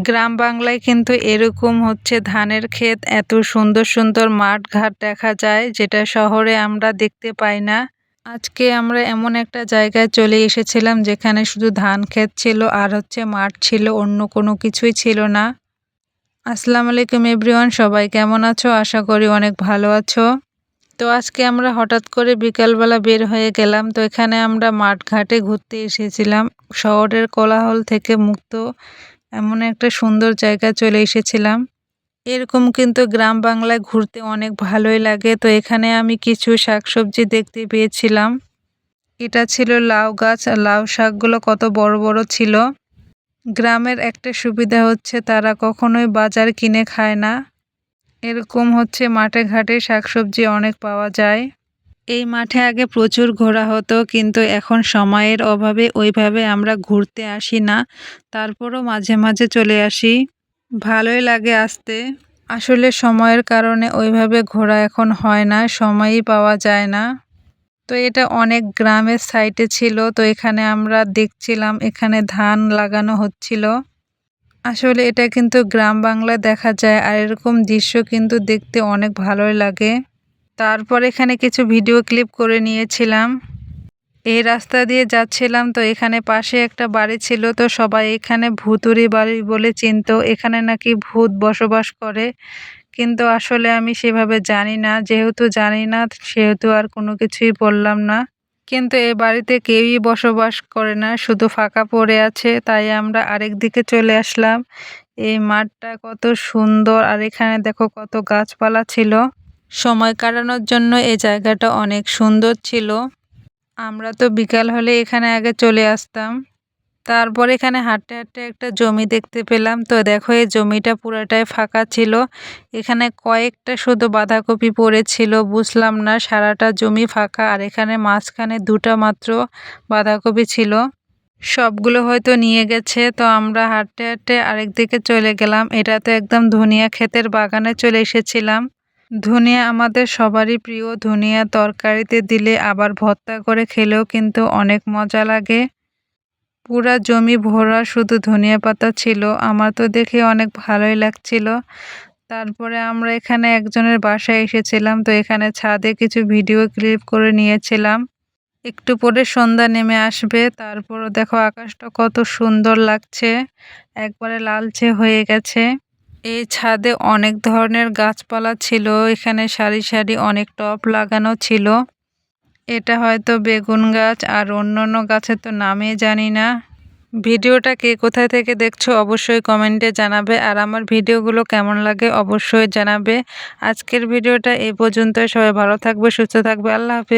গ্রাম বাংলায় কিন্তু এরকম হচ্ছে ধানের ক্ষেত, এত সুন্দর সুন্দর মাঠ ঘাট দেখা যায় যেটা শহরে আমরা দেখতে পাই না। আজকে আমরা এমন একটা জায়গায় চলে এসেছিলাম যেখানে শুধু ধান ক্ষেত ছিল আর হচ্ছে মাঠ ছিল, অন্য কোনো কিছুই ছিল না। আসসালামু আলাইকুম এভরিওয়ান, সবাই কেমন আছো? আশা করি অনেক ভালো আছো। তো আজকে আমরা হঠাৎ করে বিকালবেলা বের হয়ে গেলাম। তো এখানে আমরা মাঠ ঘাটে ঘুরতে এসেছিলাম, শহরের কোলাহল থেকে মুক্ত এমন একটা সুন্দর জায়গায় চলে এসেছিলাম। এরকম কিন্তু গ্রাম বাংলায় ঘুরতে অনেক ভালোই লাগে। তো এখানে আমি কিছু শাকসবজি দেখতে পেয়েছিলাম। এটা ছিল লাউ গাছ, আর লাউ শাকগুলো কত বড় বড় ছিল। গ্রামের একটা সুবিধা হচ্ছে তারা কখনোই বাজার কিনে খায় না। এরকম হচ্ছে মাঠে ঘাটে শাকসবজি অনেক পাওয়া যায়। এই মাঠে আগে প্রচুর ঘোরা হতো, কিন্তু এখন সময়ের অভাবে ওইভাবে আমরা ঘুরতে আসি না। তারপরও মাঝে মাঝে চলে আসি, ভালোই লাগে আসতে। আসলে সময়ের কারণে ওইভাবে ঘোরা এখন হয় না, সময়ই পাওয়া যায় না। তো এটা অনেক গ্রামের সাইডে ছিল। তো এখানে আমরা দেখছিলাম এখানে ধান লাগানো হচ্ছিল। আসলে এটা কিন্তু গ্রাম বাংলায় দেখা যায়, আর এরকম দৃশ্য কিন্তু দেখতে অনেক ভালোই লাগে। তারপর এখানে কিছু ভিডিও ক্লিপ করে নিয়েছিলাম। এই রাস্তা দিয়ে যাচ্ছিলাম, তো এখানে পাশে একটা বাড়ি ছিল। তো সবাই এখানে ভূতুড়ি বাড়ি বলে চিনতো, এখানে নাকি ভূত বসবাস করে। কিন্তু আসলে আমি সেভাবে জানি না, যেহেতু জানি না সেহেতু আর কোনো কিছুই বললাম না। কিন্তু এই বাড়িতে কেউই বসবাস করে না, শুধু ফাঁকা পড়ে আছে। তাই আমরা আরেক দিকে চলে আসলাম। এই মাঠটা কত সুন্দর, আর এখানে দেখো কত গাছপালা ছিল। সময় কাটানোর জন্য এই জায়গাটা অনেক সুন্দর ছিল। আমরা তো বিকাল হলে এখানে আগে চলে আসতাম। তারপর এখানে হাঁটতে হাঁটতে একটা জমি দেখতে পেলাম। তো দেখো এই জমিটা পুরাটাই ফাঁকা ছিল। এখানে কয়েকটা শুধু বাঁধাকপি পড়েছিল, বুঝলাম না সারাটা জমি ফাঁকা আর এখানে মাঝখানে দুটা মাত্র বাঁধাকপি ছিল। সবগুলো হয়তো নিয়ে গেছে। তো আমরা হাঁটতে হাঁটতে আরেক দিকে চলে গেলাম। এটা তো একদম ধনিয়া ক্ষেতের বাগানে চলে এসেছিলাম। ধনিয়া আমাদের সবারই প্রিয়। ধনিয়া তরকারিতে দিলে আবার ভর্তা করে খেলেও কিন্তু অনেক মজা লাগে। পুরা জমি ভরা শুধু ধনিয়া পাতা ছিল, আমার তো দেখে অনেক ভালোই লাগছিল। তারপরে আমরা এখানে একজনের বাসায় এসেছিলাম। তো এখানে ছাদে কিছু ভিডিও ক্লিপ করে নিয়েছিলাম। একটু পরে সন্ধ্যা নেমে আসবে। তারপর দেখো আকাশটা কত সুন্দর লাগছে, একবারে লালচে হয়ে গেছে। এই ছাদে অনেক ধরনের গাছপালা ছিল, এখানে সারি সারি অনেক টব লাগানো ছিল। এটা হয়তো বেগুন গাছ, আর অন্যান্য গাছের তো নামই জানি না। ভিডিওটা কে কোথায় থেকে দেখছো অবশ্যই কমেন্টে জানাবে, আর আমার ভিডিওগুলো কেমন লাগে অবশ্যই জানাবে। আজকের ভিডিওটা এই পর্যন্ত। সবাই ভালো থাকবে, সুস্থ থাকবে, আল্লাহ হাফেজ।